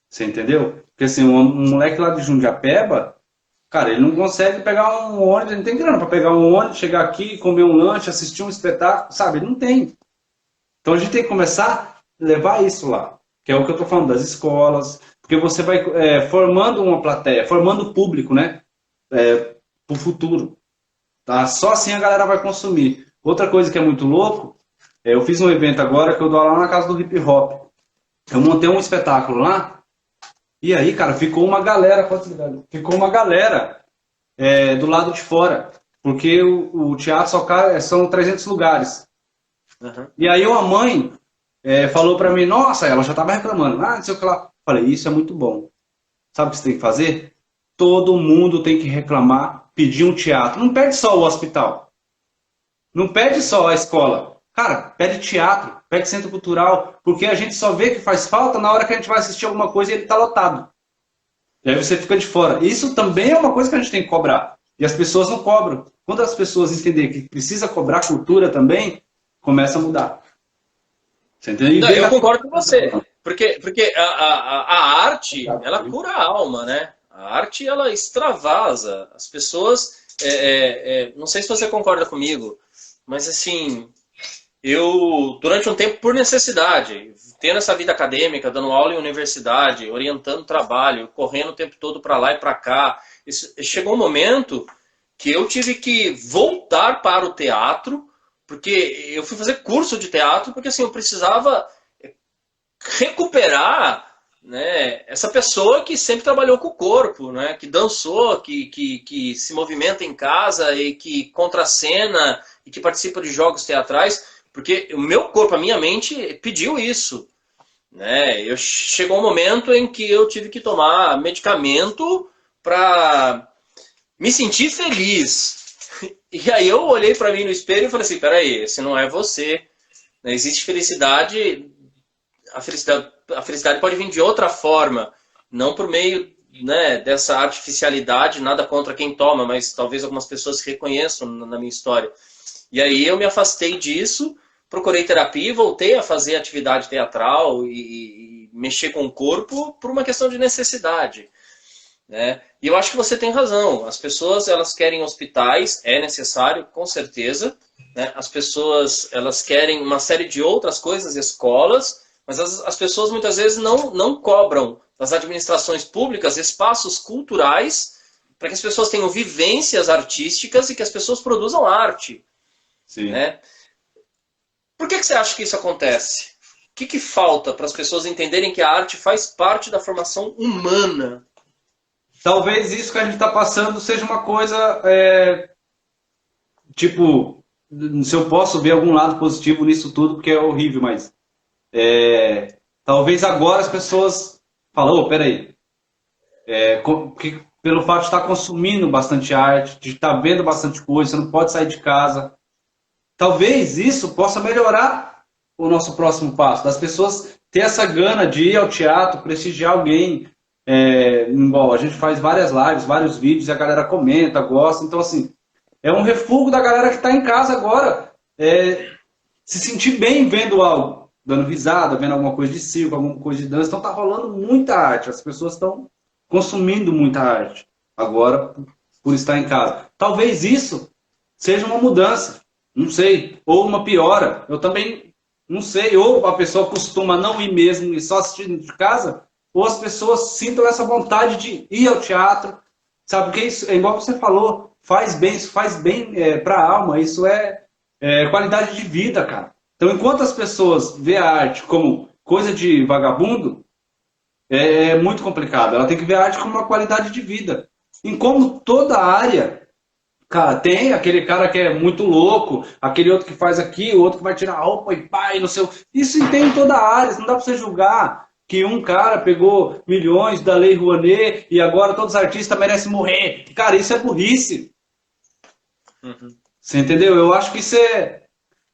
S2: Você entendeu? Porque assim, um moleque lá de Jundiapeba, cara, ele não consegue pegar um ônibus, ele não tem grana para pegar um ônibus, chegar aqui, comer um lanche, assistir um espetáculo, sabe? Ele não tem. Então a gente tem que começar a levar isso lá, que é o que eu estou falando, das escolas, porque você vai formando uma plateia, formando público, né? Para o futuro. Tá? Só assim a galera vai consumir. Outra coisa que é muito louco, eu fiz um evento agora que eu dou lá na casa do hip hop. Eu montei um espetáculo lá, e aí, cara, ficou uma galera do lado de fora, porque o teatro são 300 lugares. Uhum. E aí a mãe falou pra mim, nossa, ela já tava reclamando, não sei o que lá. Falei, isso é muito bom. Sabe o que você tem que fazer? Todo mundo tem que reclamar, pedir um teatro. Não pede só o hospital. Não pede só a escola. Cara, pede teatro, pede centro cultural, porque a gente só vê que faz falta na hora que a gente vai assistir alguma coisa e ele tá lotado. E aí você fica de fora. Isso também é uma coisa que a gente tem que cobrar. E as pessoas não cobram. Quando as pessoas entenderem que precisa cobrar cultura também, começa a mudar. Você entendeu?
S1: Não, eu concordo com você. Porque a arte, ela cura a alma, né? A arte, ela extravasa. As pessoas... não sei se você concorda comigo, mas assim... Eu, durante um tempo, por necessidade, tendo essa vida acadêmica, dando aula em universidade, orientando trabalho, correndo o tempo todo para lá e para cá, chegou um momento que eu tive que voltar para o teatro, porque eu fui fazer curso de teatro, porque assim, eu precisava recuperar, né, essa pessoa que sempre trabalhou com o corpo, né, que dançou, que se movimenta em casa e que contracena e que participa de jogos teatrais. Porque o meu corpo, a minha mente pediu isso. Né? Chegou um momento em que eu tive que tomar medicamento para me sentir feliz. E aí eu olhei para mim no espelho e falei assim, peraí, esse não é você. Existe felicidade, a felicidade pode vir de outra forma, não por meio, né, dessa artificialidade, nada contra quem toma, mas talvez algumas pessoas se reconheçam na minha história. E aí eu me afastei disso, procurei terapia e voltei a fazer atividade teatral e mexer com o corpo por uma questão de necessidade, né? E eu acho que você tem razão. As pessoas, elas querem hospitais, é necessário, com certeza, né? As pessoas, elas querem uma série de outras coisas, escolas, mas as pessoas muitas vezes não cobram das administrações públicas espaços culturais para que as pessoas tenham vivências artísticas e que as pessoas produzam arte.
S2: Sim.
S1: Né? Por que você acha que isso acontece? O que falta para as pessoas entenderem que a arte faz parte da formação humana?
S2: Talvez isso que a gente está passando seja uma coisa, tipo, se eu posso ver algum lado positivo nisso tudo, porque é horrível, mas talvez agora as pessoas falam, oh, peraí, pelo fato de estar consumindo bastante arte, de estar vendo bastante coisa, você não pode sair de casa. Talvez isso possa melhorar o nosso próximo passo, das pessoas ter essa gana de ir ao teatro, prestigiar alguém. Igual, a gente faz várias lives, vários vídeos, e a galera comenta, gosta. Então, assim, é um refúgio da galera que está em casa agora, se sentir bem vendo algo, dando risada, vendo alguma coisa de circo, alguma coisa de dança. Então, tá rolando muita arte, as pessoas estão consumindo muita arte agora por estar em casa. Talvez isso seja uma mudança, não sei, ou uma piora. Eu também não sei, ou a pessoa costuma não ir mesmo e só assistir de casa, ou as pessoas sintam essa vontade de ir ao teatro, sabe? Porque isso, é igual você falou, faz bem, isso faz bem para a alma, isso é qualidade de vida, cara. Então, enquanto as pessoas veem a arte como coisa de vagabundo, é muito complicado. Ela tem que ver a arte como uma qualidade de vida. Em como toda área, cara, tem aquele cara que é muito louco, aquele outro que faz aqui, o outro que vai tirar a roupa e pá, e não sei. Isso tem em toda a área, não dá pra você julgar que um cara pegou milhões da Lei Rouanet e agora todos os artistas merecem morrer. Cara, isso é burrice.
S1: Uhum.
S2: Você entendeu? Eu acho que isso é...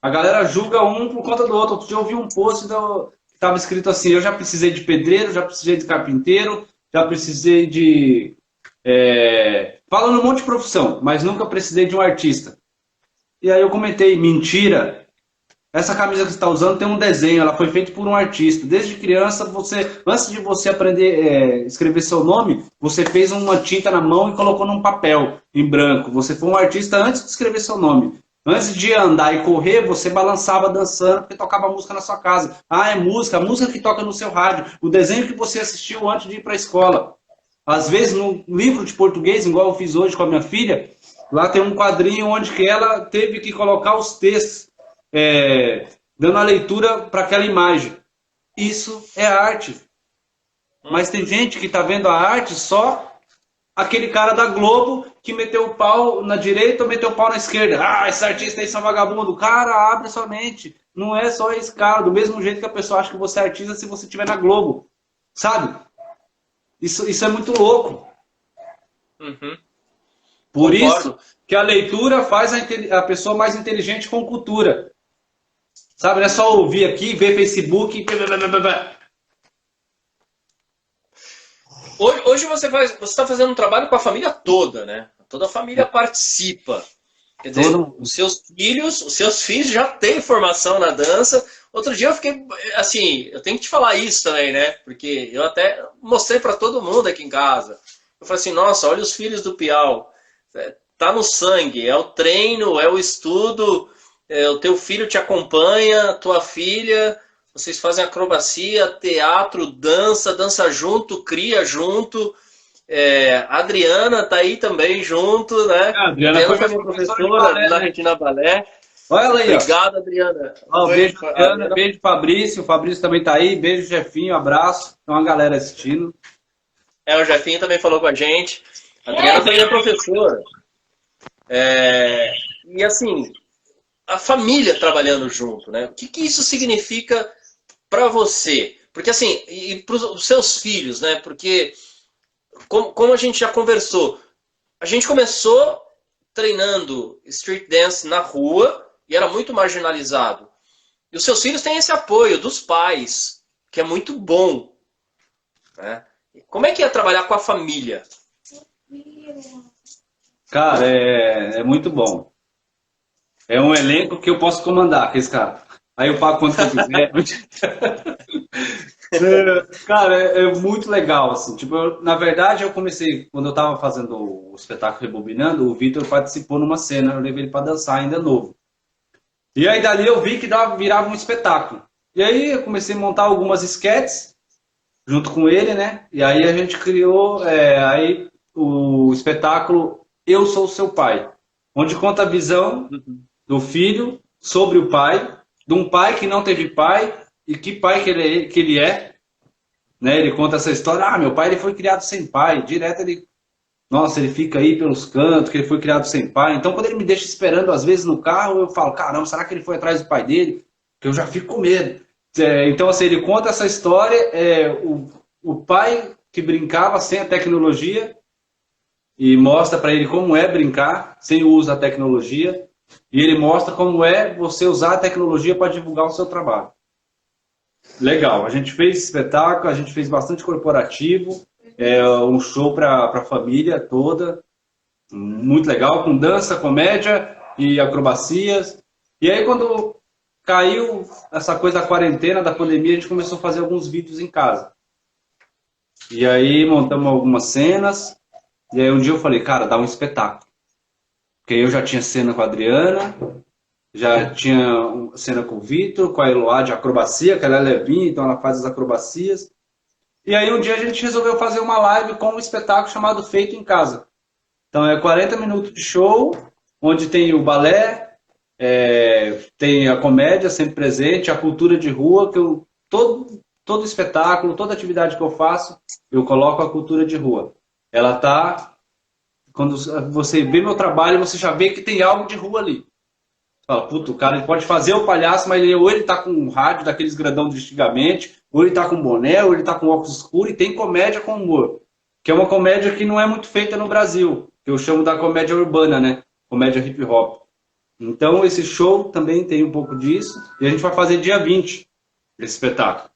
S2: A galera julga um por conta do outro. Outro dia eu vi um post que estava escrito assim, eu já precisei de pedreiro, já precisei de carpinteiro, já precisei de... falando um monte de profissão, mas nunca precisei de um artista. E aí eu comentei, mentira. Essa camisa que você está usando tem um desenho, ela foi feita por um artista. Desde criança, antes de você aprender a escrever seu nome, você fez uma tinta na mão e colocou num papel em branco. Você foi um artista antes de escrever seu nome. Antes de andar e correr, você balançava dançando, porque tocava música na sua casa. Ah, é música, a música que toca no seu rádio. O desenho que você assistiu antes de ir para a escola. Às vezes, no livro de português, igual eu fiz hoje com a minha filha, lá tem um quadrinho onde que ela teve que colocar os textos, dando a leitura para aquela imagem. Isso é arte. Mas tem gente que está vendo a arte só aquele cara da Globo que meteu o pau na direita ou meteu o pau na esquerda. Ah, esse artista aí são vagabundo. Cara, abre sua mente. Não é só esse cara. Do mesmo jeito que a pessoa acha que você é artista se você estiver na Globo. Sabe? Isso é muito louco.
S1: Uhum.
S2: Por
S1: Concordo.
S2: isso que a leitura faz a pessoa mais inteligente com cultura. Sabe? Não é só ouvir aqui, ver Facebook.
S1: Hoje você está fazendo um trabalho com a família toda, né? Toda a família participa. Quer dizer, os seus filhos já têm formação na dança. Outro dia eu fiquei, assim, eu tenho que te falar isso também, né? Porque eu até mostrei para todo mundo aqui em casa. Eu falei assim, nossa, olha os filhos do Piau. Tá no sangue, é o treino, é o estudo, o teu filho te acompanha, tua filha, vocês fazem acrobacia, teatro, dança junto, cria junto. A Adriana tá aí também junto, né?
S2: A Adriana foi minha professora
S1: na Regina Balé.
S2: Olha ela aí,
S1: obrigado, Adriana.
S2: Beijo, Adriana, beijo, Fabrício. O Fabrício também tá aí. Beijo, Jefinho. Abraço. Tem uma galera assistindo.
S1: O Jefinho também falou com a gente. A Adriana foi minha professora. E assim, a família trabalhando junto, né? O que isso significa para você? Porque assim, e para os seus filhos, né? Porque, como a gente já conversou, a gente começou treinando street dance na rua e era muito marginalizado. E os seus filhos têm esse apoio dos pais, que é muito bom, né? Como é que é trabalhar com a família?
S2: Cara, é muito bom. É um elenco que eu posso comandar com esse cara. Aí eu pago quanto eu quiser. Cara, é muito legal, assim. Tipo, na verdade, eu comecei, quando eu tava fazendo o espetáculo Rebobinando, o Vitor participou numa cena, eu levei ele para dançar, ainda novo. E aí dali eu vi que virava um espetáculo. E aí eu comecei a montar algumas esquetes junto com ele, né? E aí a gente criou aí o espetáculo Eu Sou o Seu Pai, onde conta a visão do filho sobre o pai, de um pai que não teve pai e que pai que ele é, né? Ele conta essa história, meu pai ele foi criado sem pai, direto nossa, ele fica aí pelos cantos, que ele foi criado sem pai. Então, quando ele me deixa esperando, às vezes, no carro, eu falo, caramba, será que ele foi atrás do pai dele? Que eu já fico com medo. Então, assim, ele conta essa história, o pai que brincava sem a tecnologia e mostra para ele como é brincar sem o uso da tecnologia. E ele mostra como é você usar a tecnologia para divulgar o seu trabalho. Legal, a gente fez espetáculo, a gente fez bastante corporativo, um show para a família toda, muito legal, com dança, comédia e acrobacias. E aí quando caiu essa coisa da quarentena, da pandemia, a gente começou a fazer alguns vídeos em casa. E aí montamos algumas cenas, e aí um dia eu falei, cara, dá um espetáculo. Porque eu já tinha cena com a Adriana, já tinha cena com o Vitor, com a Eloá de acrobacia, que ela é levinha, então ela faz as acrobacias. E aí um dia a gente resolveu fazer uma live com um espetáculo chamado Feito em Casa. Então é 40 minutos de show, onde tem o balé, tem a comédia sempre presente, a cultura de rua, que todo espetáculo, toda atividade que eu faço, eu coloco a cultura de rua. Ela tá, quando você vê meu trabalho, você já vê que tem algo de rua ali. Fala, puto, o cara ele pode fazer o palhaço, mas ou ele tá com um rádio daqueles grandão de antigamente, ou ele tá com boné, ou ele tá com óculos escuros, e tem comédia com humor. Que é uma comédia que não é muito feita no Brasil, que eu chamo da comédia urbana, né? Comédia hip hop. Então esse show também tem um pouco disso, e a gente vai fazer dia 20, esse espetáculo.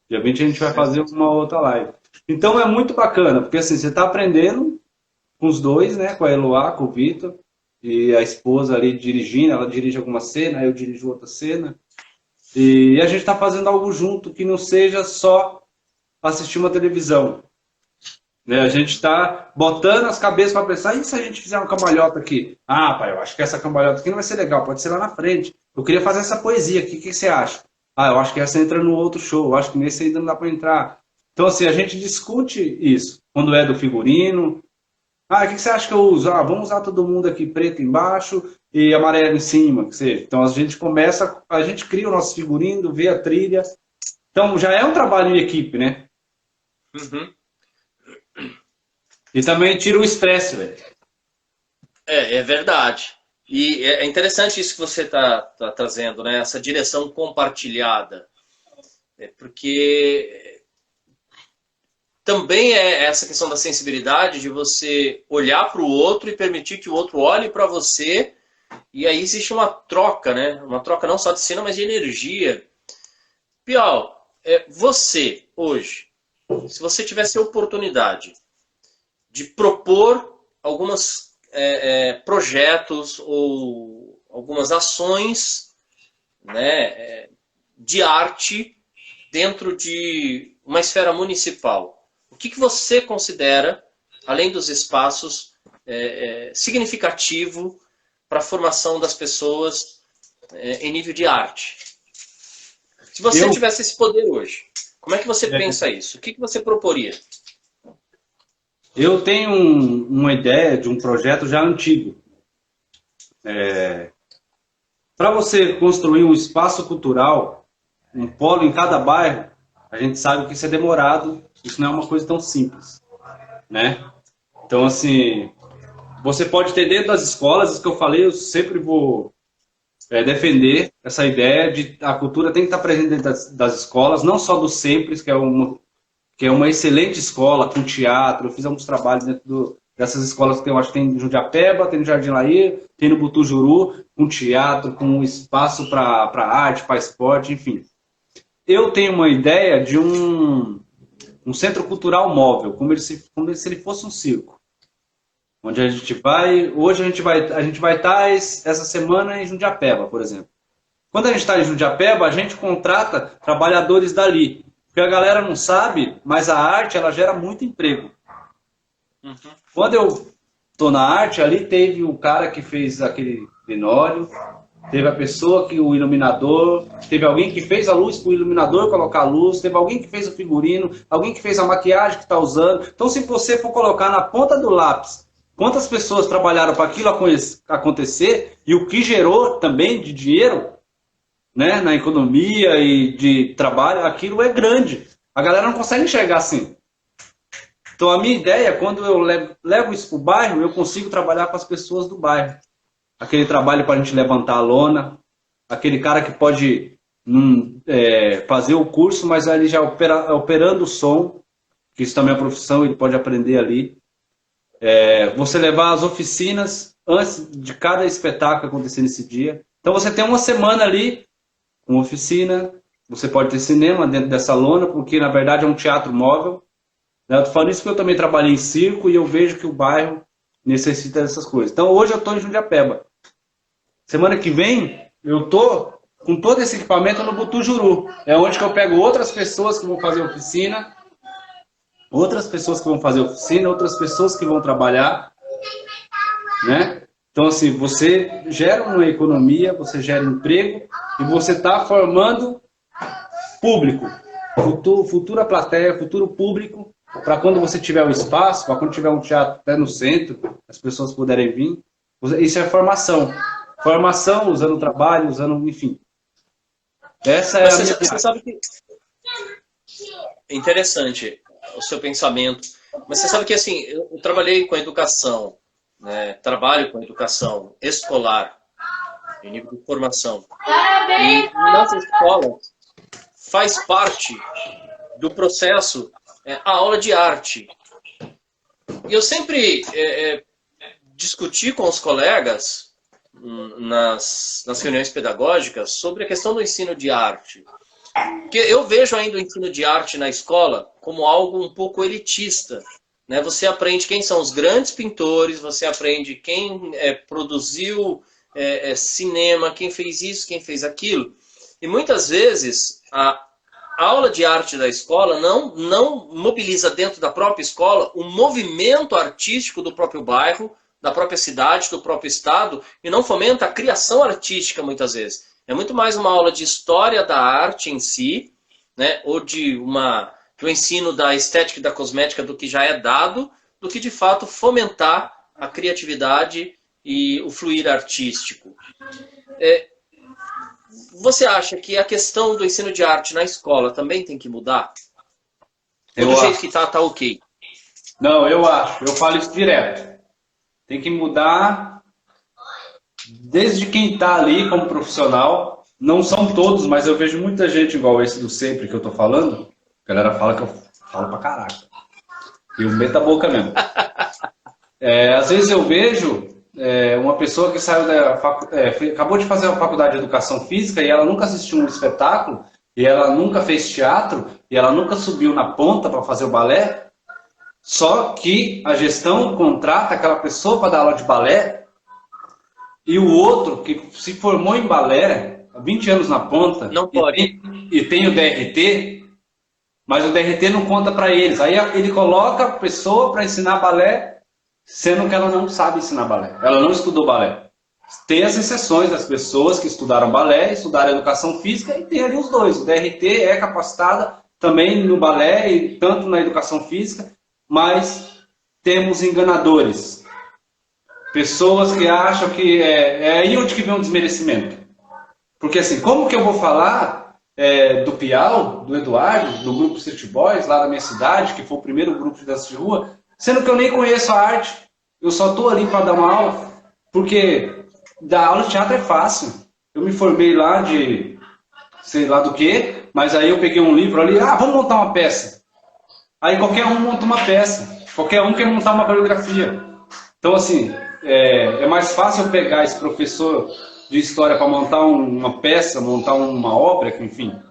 S2: Dia 20 a gente vai fazer uma outra live. Então é muito bacana, porque assim, você tá aprendendo com os dois, né? Com a Eloá, com o Vitor, e a esposa ali dirigindo, ela dirige alguma cena, eu dirijo outra cena. E a gente está fazendo algo junto que não seja só assistir uma televisão. Né? A gente está botando as cabeças para pensar, e se a gente fizer uma cambalhota aqui? Ah, pai, eu acho que essa cambalhota aqui não vai ser legal, pode ser lá na frente. Eu queria fazer essa poesia aqui, o que você acha? Ah, eu acho que essa entra no outro show, eu acho que nesse ainda não dá para entrar. Então, assim, a gente discute isso. Quando é do figurino, o que você acha que eu uso? Vamos usar todo mundo aqui preto embaixo e amarelo em cima, que seja. Então a gente começa, a gente cria o nosso figurino, vê a trilha. Então já é um trabalho em equipe, né?
S1: Uhum.
S2: E também tira o estresse, velho.
S1: É verdade. E é interessante isso que você está trazendo, né? Essa direção compartilhada. Porque também é essa questão da sensibilidade de você olhar para o outro e permitir que o outro olhe para você. E aí existe uma troca, né? Uma troca não só de cena, mas de energia. Piau, você, hoje, se você tivesse a oportunidade de propor alguns projetos ou algumas ações, né, de arte dentro de uma esfera municipal, o que você considera, além dos espaços, significativo para a formação das pessoas em nível de arte? Se você tivesse esse poder hoje, como é que você pensa isso? O que você proporia?
S2: Eu tenho uma ideia de um projeto já antigo. Para você construir um espaço cultural, um polo em cada bairro, a gente sabe que isso é demorado, isso não é uma coisa tão simples, né? Então, assim, você pode ter dentro das escolas, isso que eu falei, eu sempre vou defender essa ideia de a cultura tem que estar presente dentro das escolas, não só do Sempre, que é uma excelente escola com teatro. Eu fiz alguns trabalhos dentro dessas escolas que eu acho que tem no Jundiapeba, tem no Jardim Laí, tem no Butujuru, com teatro, com espaço para arte, para esporte, enfim. Eu tenho uma ideia de um centro cultural móvel, como se ele fosse um circo. Onde a gente vai... Hoje a gente vai estar essa semana em Jundiapeba, por exemplo. Quando a gente está em Jundiapeba, a gente contrata trabalhadores dali. Porque a galera não sabe, mas a arte ela gera muito emprego.
S1: Uhum.
S2: Quando eu estou na arte, ali teve o cara que fez aquele linóleo, teve a pessoa que o iluminador, teve alguém que fez a luz para o iluminador colocar a luz, teve alguém que fez o figurino, alguém que fez a maquiagem que está usando. Então, se você for colocar na ponta do lápis quantas pessoas trabalharam para aquilo acontecer e o que gerou também de dinheiro, né, na economia e de trabalho, aquilo é grande. A galera não consegue enxergar assim. Então, a minha ideia, quando eu levo isso para o bairro, eu consigo trabalhar com as pessoas do bairro. Aquele trabalho para a gente levantar a lona, aquele cara que pode fazer o curso, mas ele já operando o som, que isso também é profissão, ele pode aprender ali. Você levar as oficinas antes de cada espetáculo acontecer nesse dia. Então você tem uma semana ali, com oficina, você pode ter cinema dentro dessa lona, porque na verdade é um teatro móvel. Eu tô falando isso porque eu também trabalhei em circo e eu vejo que o bairro necessita dessas coisas. Então hoje eu estou em Jundiapeba. Semana que vem eu tô com todo esse equipamento no Butujuru. É onde que eu pego outras pessoas que vão fazer oficina, outras pessoas que vão trabalhar, né? Então assim, você gera uma economia, você gera emprego e você está formando público, futura plateia, futuro público, para quando você tiver um espaço, para quando tiver um teatro até no centro, as pessoas puderem vir. Isso é formação. Formação, usando o trabalho, usando, enfim. Essa é a minha
S1: você sabe que é interessante o seu pensamento, mas você sabe que assim, eu trabalhei com educação, né? Trabalho com educação escolar, em nível de formação. E nas escolas faz parte do processo a aula de arte. E eu sempre discuti com os colegas nas reuniões pedagógicas sobre a questão do ensino de arte. Porque eu vejo ainda o ensino de arte na escola como algo um pouco elitista, né? Você aprende quem são os grandes pintores, você aprende quem produziu cinema, quem fez isso, quem fez aquilo. E muitas vezes a aula de arte da escola não mobiliza dentro da própria escola o movimento artístico do próprio bairro, da própria cidade, do próprio estado, e não fomenta a criação artística muitas vezes. É muito mais uma aula de história da arte em si, né, ou do ensino da estética e da cosmética do que já é dado, do que de fato fomentar a criatividade e o fluir artístico. Você acha que a questão do ensino de arte na escola também tem que mudar? Ou do jeito que tá ok?
S2: Não, eu acho. Eu falo isso direto. Tem que mudar desde quem está ali como profissional. Não são todos, mas eu vejo muita gente igual esse do sempre que eu tô falando. A galera fala que eu falo pra caraca. E eu meto a boca mesmo. Às vezes eu vejo uma pessoa que saiu acabou de fazer a faculdade de educação física e ela nunca assistiu um espetáculo, e ela nunca fez teatro, e ela nunca subiu na ponta para fazer o balé. Só que a gestão contrata aquela pessoa para dar aula de balé e o outro que se formou em balé há 20 anos na ponta
S1: não pode.
S2: E tem o DRT, mas o DRT não conta para eles. Aí ele coloca a pessoa para ensinar balé, sendo que ela não sabe ensinar balé. Ela não estudou balé. Tem as exceções das pessoas que estudaram balé, estudaram educação física e tem ali os dois. O DRT é capacitada também no balé e tanto na educação física. Mas temos enganadores. Pessoas que acham que é aí onde que vem o desmerecimento. Porque assim, como que eu vou falar do Piau, do Eduardo, do grupo City Boys, lá da minha cidade, que foi o primeiro grupo de dança de rua, sendo que eu nem conheço a arte. Eu só estou ali para dar uma aula, porque dar aula de teatro é fácil. Eu me formei lá de sei lá do que, mas aí eu peguei um livro ali, vamos montar uma peça. Aí qualquer um monta uma peça, qualquer um quer montar uma coreografia. Então, assim, é mais fácil eu pegar esse professor de história para montar uma peça, montar uma obra, enfim,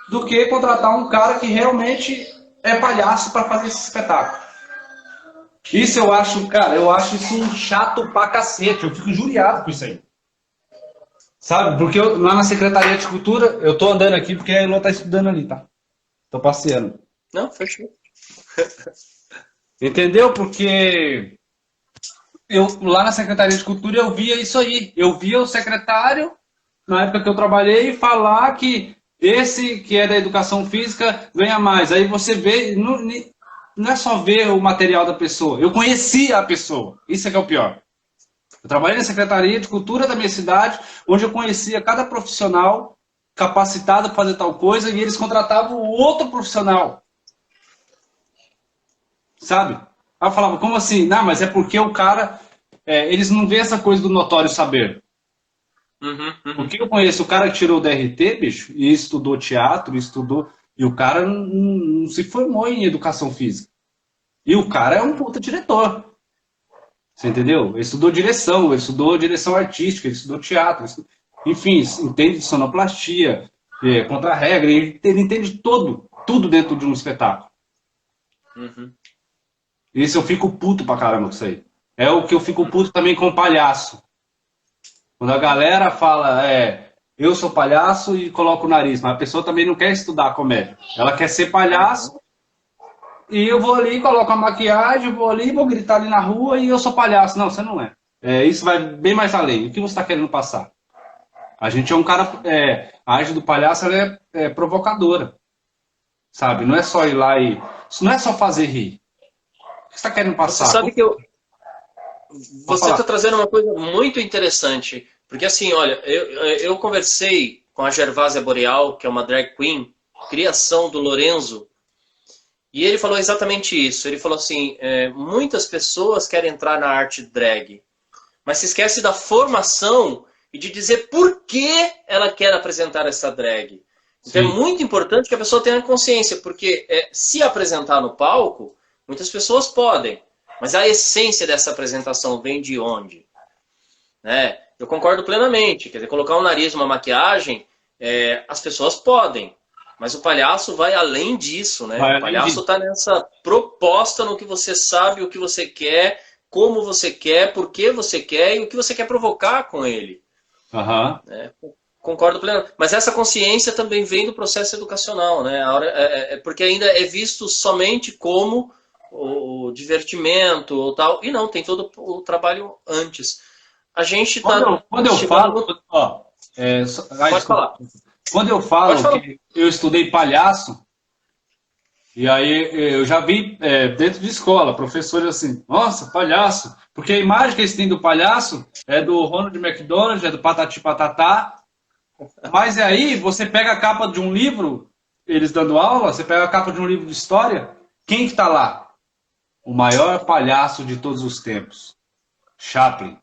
S2: do que contratar um cara que realmente é palhaço para fazer esse espetáculo. Isso eu acho, cara, eu acho isso um chato pra cacete, eu fico injuriado com isso aí. Sabe? Porque lá na Secretaria de Cultura, eu tô andando aqui porque a Elô tá estudando ali, tá? Tô passeando.
S1: Não, fechou.
S2: Entendeu? Porque eu lá na Secretaria de Cultura eu via isso aí. Eu via o secretário, na época que eu trabalhei, falar que esse que é da educação física ganha mais. Aí você vê, não é só ver o material da pessoa. Eu conhecia a pessoa. Isso é que é o pior. Eu trabalhei na Secretaria de Cultura da minha cidade, onde eu conhecia cada profissional capacitado para fazer tal coisa e eles contratavam outro profissional. Sabe? Aí eu falava, como assim? Não, mas é porque o cara, eles não vêem essa coisa do notório saber. Porque eu conheço o cara que tirou o DRT, bicho, e estudou teatro, e o cara não se formou em educação física. E o cara é um puta diretor. Você entendeu? Ele estudou direção artística, ele estudou teatro, enfim, entende de sonoplastia, contra-regra, ele entende tudo dentro de um espetáculo. Isso eu fico puto pra caramba com isso aí. É o que eu fico puto também com o palhaço. Quando a galera fala, eu sou palhaço e coloco o nariz, mas a pessoa também não quer estudar comédia. Ela quer ser palhaço e eu vou ali, coloco a maquiagem, vou ali, vou gritar ali na rua e eu sou palhaço. Não, você não é. Isso vai bem mais além. O que você está querendo passar? A gente é um cara... a arte do palhaço ela é provocadora. Sabe? Não é só ir lá e... Não é só fazer rir. O que você está querendo passar?
S1: Você sabe que você está trazendo uma coisa muito interessante. Porque assim, olha, eu conversei com a Gervásia Boreal, que é uma drag queen, criação do Lorenzo, e ele falou exatamente isso. Ele falou assim, muitas pessoas querem entrar na arte drag, mas se esquece da formação e de dizer por que ela quer apresentar essa drag. Então é muito importante que a pessoa tenha consciência, porque se apresentar no palco, muitas pessoas podem, mas a essência dessa apresentação vem de onde? Né? Eu concordo plenamente. Quer dizer, colocar um nariz, uma maquiagem, as pessoas podem. Mas o palhaço vai além disso, né? O palhaço está nessa proposta no que você sabe, o que você quer, como você quer, por que você quer e o que você quer provocar com ele. Concordo plenamente. Mas essa consciência também vem do processo educacional, né? Porque ainda é visto somente como o divertimento ou tal, e não, tem todo o trabalho antes. A gente tá...
S2: Quando eu falo...
S1: Pode falar.
S2: Quando eu falo que eu estudei palhaço, e aí eu já vi dentro de escola, professores assim, nossa, palhaço, porque a imagem que eles têm do palhaço é do Ronald McDonald, é do Patati Patatá, mas aí você pega a capa de um livro, eles dando aula, você pega a capa de um livro de história, quem que tá lá? O maior palhaço de todos os tempos, Chaplin.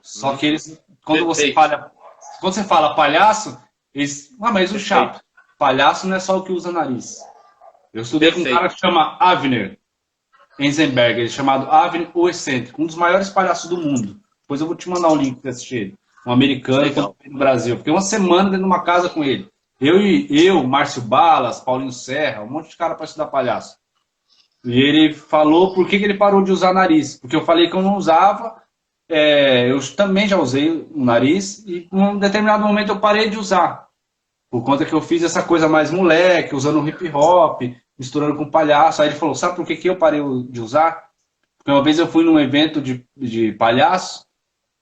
S2: Só que eles, quando você fala palhaço, eles... mas o Chaplin, palhaço não é só o que usa nariz. Eu estudei com um cara que chama Avner Enzenberg, ele é chamado Avner o Excêntrico, um dos maiores palhaços do mundo. Depois eu vou te mandar um link para assistir ele. Um americano que veio no Brasil. Fiquei uma semana dentro de uma casa com ele. Eu, Márcio Balas, Paulinho Serra, um monte de cara para estudar palhaço. E ele falou por que ele parou de usar nariz. Porque eu falei que eu não usava, eu também já usei o nariz, e em um determinado momento eu parei de usar. Por conta que eu fiz essa coisa mais moleque, usando um hip hop, misturando com palhaço. Aí ele falou, sabe por que eu parei de usar? Porque uma vez eu fui num evento de palhaço,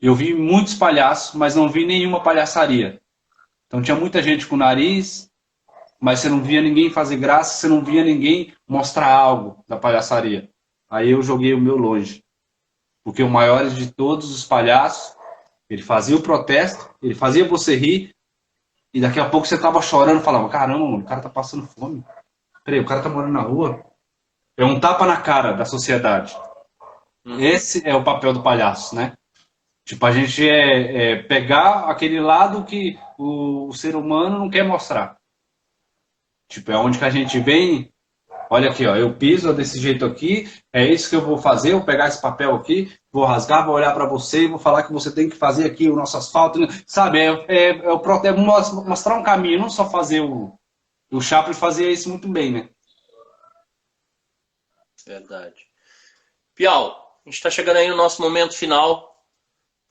S2: eu vi muitos palhaços, mas não vi nenhuma palhaçaria. Então tinha muita gente com nariz, mas você não via ninguém fazer graça, você não via ninguém mostrar algo da palhaçaria. Aí eu joguei o meu longe. Porque o maior de todos os palhaços, ele fazia o protesto, ele fazia você rir, e daqui a pouco você tava chorando e falava, caramba, mano, o cara tá passando fome. Peraí, o cara tá morando na rua. É um tapa na cara da sociedade. Esse é o papel do palhaço, né? Tipo, a gente pegar aquele lado que o ser humano não quer mostrar. Tipo, é onde que a gente vem, olha aqui, ó, eu piso desse jeito aqui, é isso que eu vou fazer, eu vou pegar esse papel aqui, vou rasgar, vou olhar para você e vou falar que você tem que fazer aqui o nosso asfalto, sabe? Mostrar um caminho, não só fazer o Chaplin fazia isso muito bem, né?
S1: Verdade. Piau, a gente está chegando aí no nosso momento final,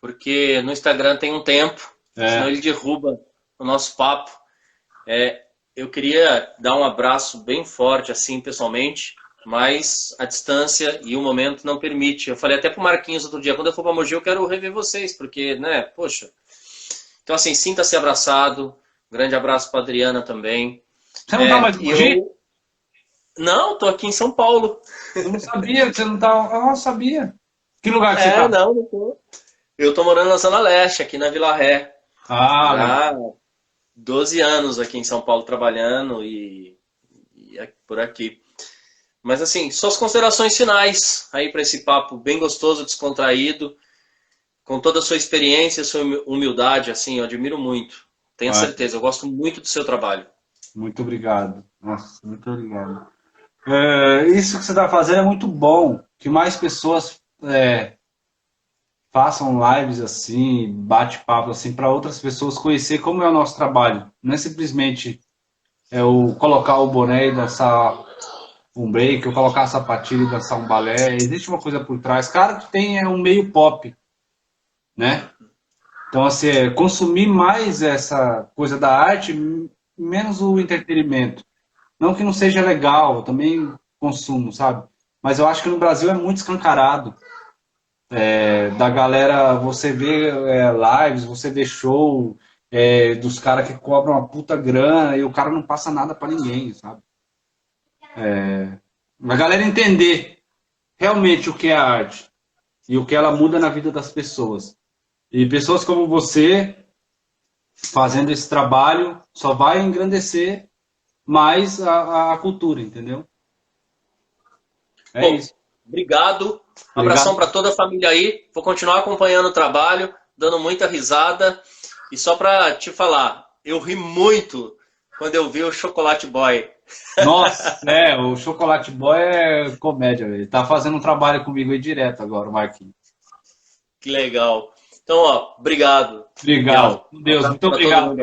S1: porque no Instagram tem um tempo, senão ele derruba o nosso papo. Eu queria dar um abraço bem forte, assim, pessoalmente, mas a distância e o momento não permite. Eu falei até pro Marquinhos outro dia, quando eu for para Mogi eu quero rever vocês, porque, né, poxa. Então, assim, sinta-se abraçado. Grande abraço para Adriana também.
S2: Você não tá mais no Mogi?
S1: Não, tô aqui em São Paulo.
S2: Eu não sabia que você não tá... Eu não sabia. Que lugar que você tá?
S1: Não tô. Eu tô morando na Zona Leste, aqui na Vila Ré. Há 12 anos aqui em São Paulo trabalhando e por aqui. Mas assim, suas considerações finais aí para esse papo bem gostoso, descontraído, com toda a sua experiência, sua humildade, assim, eu admiro muito. Tenha certeza, eu gosto muito do seu trabalho.
S2: Muito obrigado. Nossa, muito obrigado. Isso que você está fazendo é muito bom. Que mais pessoas façam lives assim, bate-papo assim, para outras pessoas conhecer como é o nosso trabalho. Não é simplesmente o colocar o boné e dançar um break, ou colocar a sapatilha e dançar um balé. Existe uma coisa por trás. Claro que tem um meio pop, né? Então, assim, consumir mais essa coisa da arte, menos o entretenimento. Não que não seja legal, eu também consumo, sabe? Mas eu acho que no Brasil é muito escancarado. Da galera, você vê lives, você vê show dos caras que cobram uma puta grana e o cara não passa nada pra ninguém, sabe? A galera entender realmente o que é a arte e o que ela muda na vida das pessoas. E pessoas como você fazendo esse trabalho só vai engrandecer mais a cultura, entendeu?
S1: Isso. Obrigado. Um abração para toda a família aí. Vou continuar acompanhando o trabalho, dando muita risada. E só para te falar, eu ri muito quando eu vi o Chocolate Boy.
S2: Nossa, o Chocolate Boy é comédia, ele tá fazendo um trabalho comigo aí direto agora, o Marquinhos.
S1: Que legal. Então, obrigado.
S2: Obrigado. Deus, muito obrigado.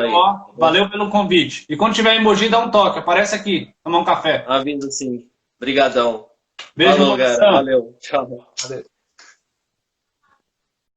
S2: Valeu pelo convite. E quando tiver em Mogi, dá um toque. Aparece aqui, tomar um café.
S1: Aviso sim. Obrigadão.
S2: Beijo,
S1: falou, galera. Valeu. Tchau.
S2: Valeu.